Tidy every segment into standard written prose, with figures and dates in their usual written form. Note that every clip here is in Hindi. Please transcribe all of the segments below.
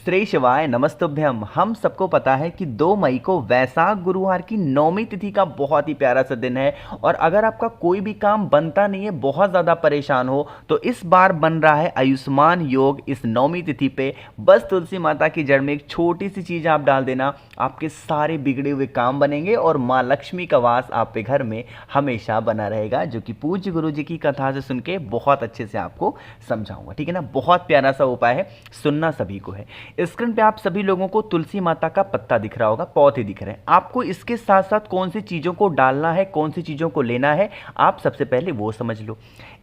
श्री शिवाय नमस्तुभ्यम। हम सबको पता है कि 2 मई को वैशाख गुरुवार की 9वीं तिथि का बहुत ही प्यारा सा दिन है। और अगर आपका कोई भी काम बनता नहीं है, बहुत ज़्यादा परेशान हो, तो इस बार बन रहा है आयुष्मान योग इस 9वीं तिथि पे। बस तुलसी माता की जड़ में एक छोटी सी चीज़ आप डाल देना, आपके सारे बिगड़े हुए काम बनेंगे और माँ लक्ष्मी का वास आपके घर में हमेशा बना रहेगा, जो कि पूज्य गुरु जी की कथा से सुन के बहुत अच्छे से आपको समझाऊंगा। ठीक है ना, बहुत प्यारा सा उपाय है, सुनना सभी को है। स्क्रीन पे आप सभी लोगों को तुलसी माता का पत्ता दिख रहा होगा, पौधे दिख रहे हैं। आपको इसके साथ साथ कौन सी चीज़ों को डालना है, कौन सी चीज़ों को लेना है, आप सबसे पहले वो समझ लो।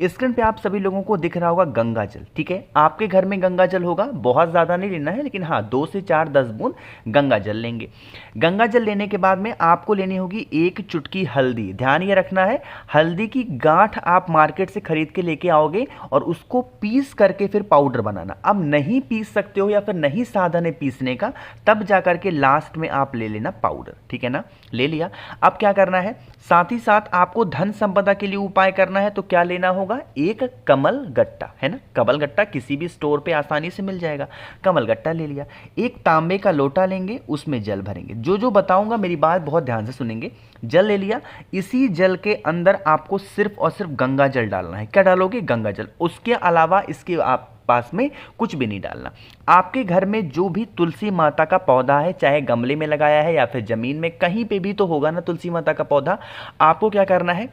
स्क्रीन पे आप सभी लोगों को दिख रहा होगा गंगा जल। ठीक है, आपके घर में गंगा जल होगा, बहुत ज़्यादा नहीं लेना है, लेकिन हाँ 2 से 4 10 बूंद गंगा जल लेंगे। गंगा जल लेने के बाद में आपको लेनी होगी 1 चुटकी हल्दी। ध्यान ये रखना है, हल्दी की गांठ आप मार्केट से खरीद के लेके आओगे और उसको पीस करके फिर पाउडर बनाना। अब नहीं पीस सकते हो या फिर नहीं साधन है पीसने का, तब जाकर के लास्ट में आप ले लेना पाउडर। ठीक है ना, ले लिया। अब क्या करना है, साथ ही साथ आपको धन संपदा के लिए उपाय करना है। तो क्या लेना होगा, एक कमल गट्टा, है ना, कमल गट्टा किसी भी स्टोर पे आसानी से मिल जाएगा। कमल गट्टा ले लिया। एक तांबे का लोटा लेंगे, उसमें जल भरेंगे। जो जो बताऊंगा मेरी बात बहुत ध्यान से सुनेंगे। जल ले लिया, इसी जल के अंदर आपको सिर्फ और सिर्फ गंगा जल डालना है। क्या डालोगे, गंगा जल। उसके अलावा इसके आप पास में कुछ भी नहीं डालना। आपके घर में जो भी तुलसी माता का पौधा है, चाहे गमले में लगाया है या फिर जमीन में, कहीं पे भी तो होगा ना तुलसी माता का पौधा। आपको क्या करना है,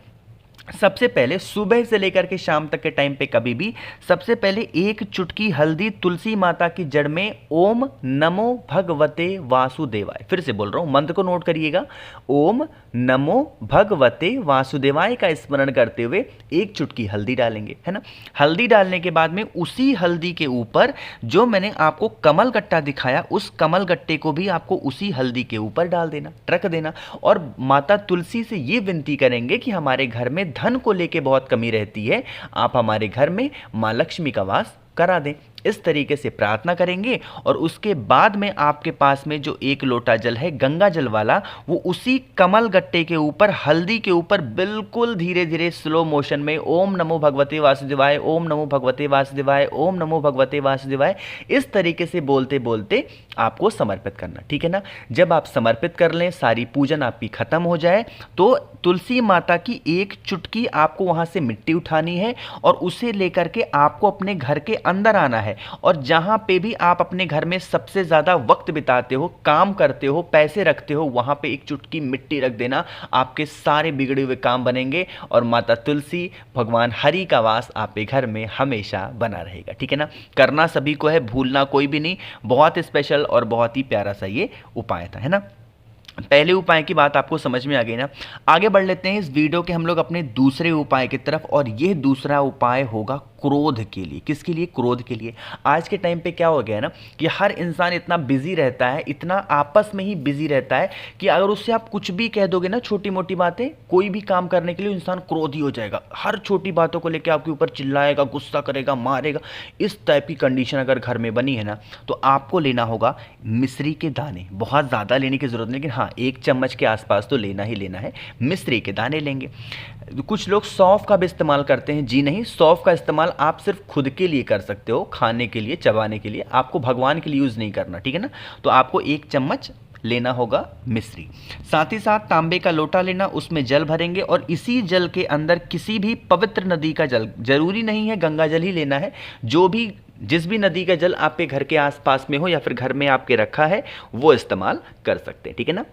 सबसे पहले सुबह से लेकर के शाम तक के टाइम पे कभी भी सबसे पहले 1 चुटकी हल्दी तुलसी माता की जड़ में ओम नमो भगवते वासुदेवाय, फिर से बोल रहा हूं, मंत्र को नोट करिएगा। ओम नमो भगवते वासुदेवाय का स्मरण करते हुए 1 चुटकी हल्दी डालेंगे, है ना। हल्दी डालने के बाद में उसी हल्दी के ऊपर जो मैंने आपको कमल गट्टा दिखाया, उस कमल गट्टे को भी आपको उसी हल्दी के ऊपर डाल देना, रख देना। और माता तुलसी से ये विनती करेंगे कि हमारे घर में धन को लेके बहुत कमी रहती है, आप हमारे घर में मां लक्ष्मी का वास करा दें। इस तरीके से प्रार्थना करेंगे और उसके बाद में आपके पास में जो 1 लोटा जल है गंगा जल वाला, वो उसी कमल गट्टे के ऊपर, हल्दी के ऊपर बिल्कुल धीरे धीरे स्लो मोशन में ओम नमो भगवते वासुदेवाय, ओम नमो भगवते वासुदेवाय, ओम नमो भगवते वासुदेवाय, इस तरीके से बोलते बोलते आपको समर्पित करना। ठीक है ना। जब आप समर्पित कर लें, सारी पूजन आपकी खत्म हो जाए, तो तुलसी माता की 1 चुटकी आपको वहां से मिट्टी उठानी है और उसे लेकर के आपको अपने घर के अंदर आना है। और जहां पे भी आप अपने घर में सबसे ज्यादा वक्त बिताते हो, काम करते हो, पैसे रखते हो, वहां पे 1 चुटकी मिट्टी रख देना। आपके सारे बिगड़े हुए काम बनेंगे और माता तुलसी, भगवान हरि का वास आपके घर में हमेशा बना रहेगा। ठीक है ना, करना सभी को है, भूलना कोई भी नहीं। बहुत स्पेशल और बहुत ही प्यारा सा ये उपाय था, है ना। पहले उपाय की बात आपको समझ में आ गई ना। आगे बढ़ लेते हैं इस वीडियो के हम लोग अपने दूसरे उपाय की तरफ, और यह दूसरा उपाय होगा क्रोध के लिए। किसके लिए, क्रोध के लिए। आज के टाइम पे क्या हो गया है ना कि हर इंसान इतना बिजी रहता है, इतना आपस में ही बिजी रहता है कि अगर उससे आप कुछ भी कह दोगे ना, छोटी मोटी बातें, कोई भी काम करने के लिए इंसान क्रोधी हो जाएगा। हर छोटी बातों को लेकर आपके ऊपर चिल्लाएगा, गुस्सा करेगा, मारेगा। इस टाइप की कंडीशन अगर घर में बनी है ना, तो आपको लेना होगा मिश्री के दाने। बहुत ज़्यादा लेने की जरूरत नहीं, लेकिन हाँ 1 चम्मच के आसपास तो लेना ही लेना है। मिश्री के दाने लेंगे। कुछ लोग सौंफ का भी इस्तेमाल करते हैं, जी नहीं, सौंफ का इस्तेमाल आप सिर्फ खुद के लिए कर सकते हो, खाने के लिए, चबाने के लिए। आपको भगवान के लिए यूज़ नहीं करना, ठीक है ना। तो आपको 1 चम्मच लेना होगा मिश्री। साथ ही साथ तांबे का लोटा लेना, उसमें जल भरेंगे और इसी जल के अंदर किसी भी पवित्र नदी का जल, जरूरी नहीं है गंगा जल ही लेना है, जो भी जिस भी नदी का जल आपके घर के आसपास में हो या फिर घर में आपके रखा है, वो इस्तेमाल कर सकते हैं। ठीक है ना।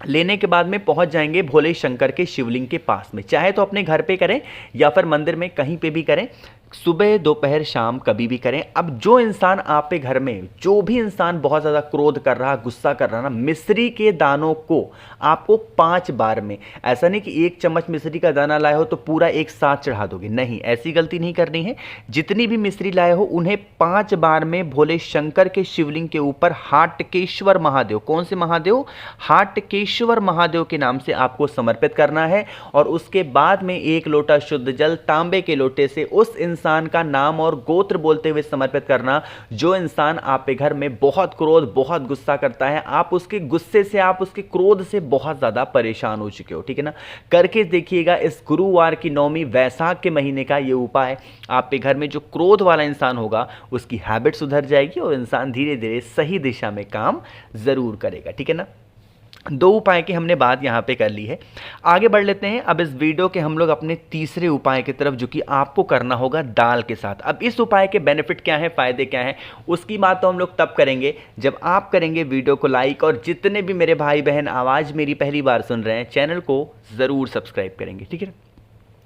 लेने के बाद में पहुंच जाएंगे भोले शंकर के शिवलिंग के पास में। चाहे तो अपने घर पे करें या फिर मंदिर में कहीं पे भी करें, सुबह दोपहर शाम कभी भी करें। अब जो इंसान आप पे घर में, जो भी इंसान बहुत ज़्यादा क्रोध कर रहा, गुस्सा कर रहा ना, मिश्री के दानों को आपको 5 बार में, ऐसा नहीं कि 1 चम्मच मिश्री का दाना लाए हो तो पूरा एक साथ चढ़ा दोगे, नहीं, ऐसी गलती नहीं करनी है। जितनी भी मिश्री लाए हो उन्हें 5 बार में भोले शंकर के शिवलिंग के ऊपर हाटकेश्वर महादेव, कौन से महादेव, हाटकेश्वर महादेव के नाम से आपको समर्पित करना है। और उसके बाद में 1 लोटा शुद्ध जल तांबे के लोटे से उस इंसान का नाम और गोत्र बोलते हुए समर्पित करना। जो इंसान आप पे घर में बहुत क्रोध, बहुत गुस्सा करता है, आप उसके गुस्से से, आप उसके क्रोध से बहुत ज़्यादा परेशान हो चुके हो, ठीक है ना। करके देखिएगा इस गुरुवार की नौमी वैशाख के महीने का ये उपाय। आप पे घर में जो क्रोध वाला इंसान होगा उसकी हैबिट सुधर जाएगी और इंसान धीरे धीरे सही दिशा में काम ज़रूर करेगा, ठीक है ना। दो उपाय की हमने बात यहाँ पे कर ली है। आगे बढ़ लेते हैं अब इस वीडियो के हम लोग अपने तीसरे उपाय की तरफ, जो कि आपको करना होगा दाल के साथ। अब इस उपाय के बेनिफिट क्या है, फायदे क्या हैं, उसकी बात तो हम लोग तब करेंगे जब आप करेंगे वीडियो को लाइक, और जितने भी मेरे भाई बहन आवाज़ मेरी पहली बार सुन रहे हैं चैनल को ज़रूर सब्सक्राइब करेंगे, ठीक है।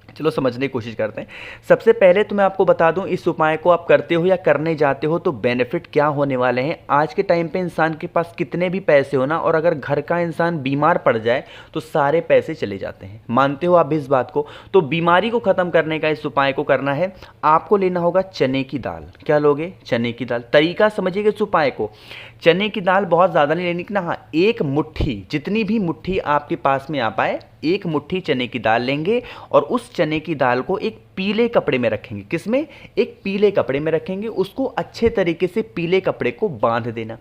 चलो समझने की कोशिश करते हैं। सबसे पहले तो मैं आपको बता दूं, इस उपाय को आप करते हो या करने जाते हो तो बेनिफिट क्या होने वाले हैं। आज के टाइम पे इंसान के पास कितने भी पैसे हो ना, और अगर घर का इंसान बीमार पड़ जाए तो सारे पैसे चले जाते हैं। मानते हो आप भी इस बात को? तो बीमारी को ख़त्म करने का इस उपाय को करना है। आपको लेना होगा चने की दाल। क्या लोगे? चने की दाल। तरीका समझिएगा इस उपाय को। चने की दाल बहुत ज़्यादा नहीं लेनी ना, हाँ, एक मुट्ठी, जितनी भी मुट्ठी आपके पास में आ पाए, एक मुट्ठी चने की दाल लेंगे और उस चने की दाल को एक पीले कपड़े में रखेंगे। किसमें? एक पीले कपड़े में रखेंगे। उसको अच्छे तरीके से पीले कपड़े को बांध देना।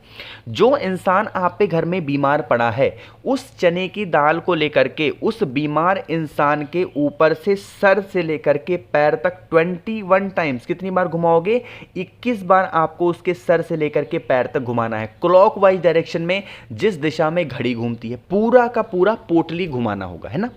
जो इंसान आप पे घर में बीमार पड़ा है, उस चने की दाल को लेकर के उस बीमार इंसान के ऊपर से सर से लेकर के पैर तक 21 टाइम्स, कितनी बार घुमाओगे? 21 बार आपको उसके सर से लेकर के पैर तक घुमाना है। क्लॉकवाइज डायरेक्शन में, जिस दिशा में घड़ी घूमती है, पूरा का पूरा पोटली घुमाना होगा, है ना।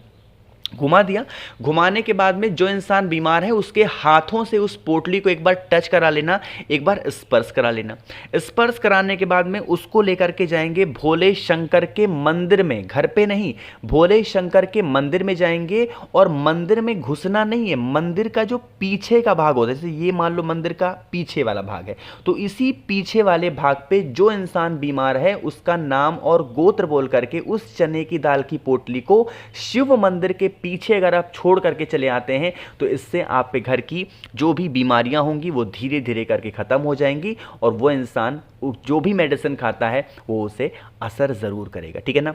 घुमा दिया। घुमाने के बाद में जो इंसान बीमार है उसके हाथों से उस पोटली को एक बार टच करा लेना, एक बार स्पर्श करा लेना। स्पर्श कराने के बाद में उसको लेकर के जाएंगे भोले शंकर के मंदिर में, घर पे नहीं, भोले शंकर के मंदिर में जाएंगे। और मंदिर में घुसना नहीं है, मंदिर का जो पीछे का भाग होता है, जैसे ये मान लो मंदिर का पीछे वाला भाग है, तो इसी पीछे वाले भाग पे जो इंसान बीमार है उसका नाम और गोत्र बोल करके उस चने की दाल की पोटली को शिव मंदिर के पीछे अगर आप छोड़ करके चले आते हैं तो इससे आप पे घर की जो भी बीमारियां होंगी वो धीरे धीरे करके खत्म हो जाएंगी, और वो इंसान जो भी मेडिसिन खाता है वो उसे असर जरूर करेगा, ठीक है ना।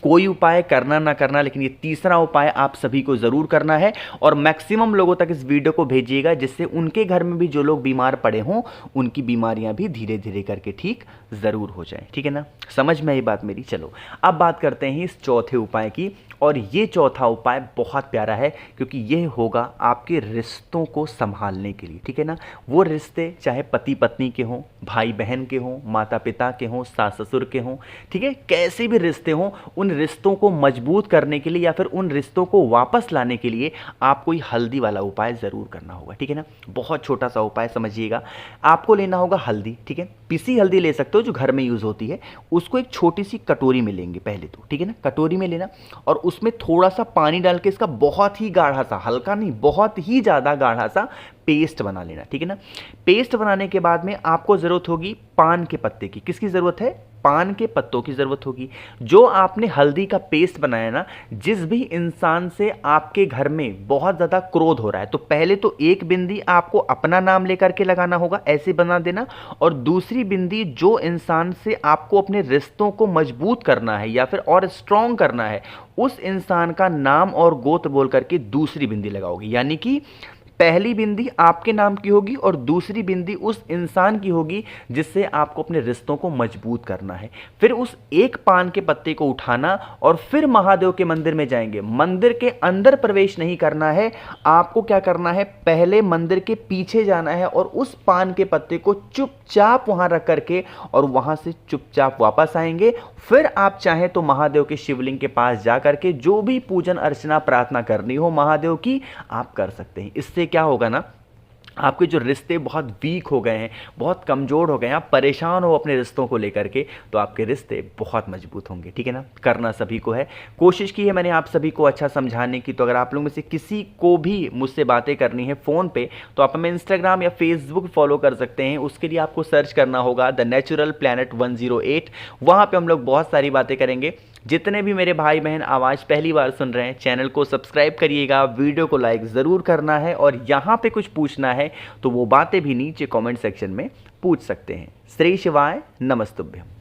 कोई उपाय करना ना करना, लेकिन ये तीसरा उपाय आप सभी को जरूर करना है, और मैक्सिमम लोगों तक इस वीडियो को भेजिएगा जिससे उनके घर में भी जो लोग बीमार पड़े हों उनकी बीमारियां भी धीरे धीरे करके ठीक जरूर हो जाएं, ठीक है ना। समझ में आई बात मेरी? चलो अब बात करते हैं इस चौथे उपाय की, और ये चौथा उपाय बहुत प्यारा है क्योंकि यह होगा आपके रिश्तों को संभालने के लिए, ठीक है ना। वो रिश्ते चाहे पति पत्नी के हों, भाई बहन के हों, माता पिता के हों, सास ससुर के हों, ठीक है, कैसे भी रिश्ते हों, उन रिश्तों को मजबूत करने के लिए या फिर उन रिश्तों को वापस लाने के लिए आपको ये हल्दी वाला उपाय ज़रूर करना होगा, ठीक है ना। बहुत छोटा सा उपाय समझिएगा। आपको लेना होगा हल्दी, ठीक है, पिसी हल्दी ले सकते हो जो घर में यूज़ होती है। उसको एक छोटी सी कटोरी में लेंगे पहले तो, ठीक है ना, कटोरी में लेना, और उसमें थोड़ा सा पानी डाल के इसका बहुत ही गाढ़ा सा, हल्का नहीं, बहुत ही ज़्यादा गाढ़ा सा पेस्ट बना लेना, ठीक है ना। पेस्ट बनाने के बाद में आपको ज़रूरत होगी पान के पत्ते की। किसकी ज़रूरत है? पान के पत्तों की ज़रूरत होगी। जो आपने हल्दी का पेस्ट बनाया ना, जिस भी इंसान से आपके घर में बहुत ज़्यादा क्रोध हो रहा है, तो पहले तो एक बिंदी आपको अपना नाम लेकर के लगाना होगा, ऐसे बना देना, और दूसरी बिंदी जो इंसान से आपको अपने रिश्तों को मजबूत करना है या फिर और स्ट्रॉन्ग करना है, उस इंसान का नाम और गोत्र बोल करके दूसरी बिंदी लगाओगी। यानी कि पहली बिंदी आपके नाम की होगी और दूसरी बिंदी उस इंसान की होगी जिससे आपको अपने रिश्तों को मजबूत करना है। फिर उस एक पान के पत्ते को उठाना और फिर महादेव के मंदिर में जाएंगे। मंदिर के अंदर प्रवेश नहीं करना है, आपको क्या करना है, पहले मंदिर के पीछे जाना है और उस पान के पत्ते को चुपचाप वहां रख करके और वहां से चुपचाप वापस आएंगे। फिर आप चाहें तो महादेव के शिवलिंग के पास जा करके जो भी पूजन अर्चना प्रार्थना करनी हो महादेव की आप कर सकते हैं। इससे क्या होगा ना, आपके जो रिश्ते बहुत वीक हो गए हैं, बहुत कमज़ोर हो गए हैं, आप परेशान हो अपने रिश्तों को लेकर के, तो आपके रिश्ते बहुत मजबूत होंगे, ठीक है ना। करना सभी को है, कोशिश की है मैंने आप सभी को अच्छा समझाने की। तो अगर आप लोग में से किसी को भी मुझसे बातें करनी है फ़ोन पे, तो आप हमें इंस्टाग्राम या फेसबुक फॉलो कर सकते हैं। उसके लिए आपको सर्च करना होगा द नेचुरल प्लैनेट 108। वहाँ पर हम लोग बहुत सारी बातें करेंगे। जितने भी मेरे भाई बहन आवाज़ पहली बार सुन रहे हैं, चैनल को सब्सक्राइब करिएगा, वीडियो को लाइक ज़रूर करना है, और यहाँ पे कुछ पूछना है तो वो बातें भी नीचे कमेंट सेक्शन में पूछ सकते हैं। श्री शिवाय, नमस्तुभ्यम।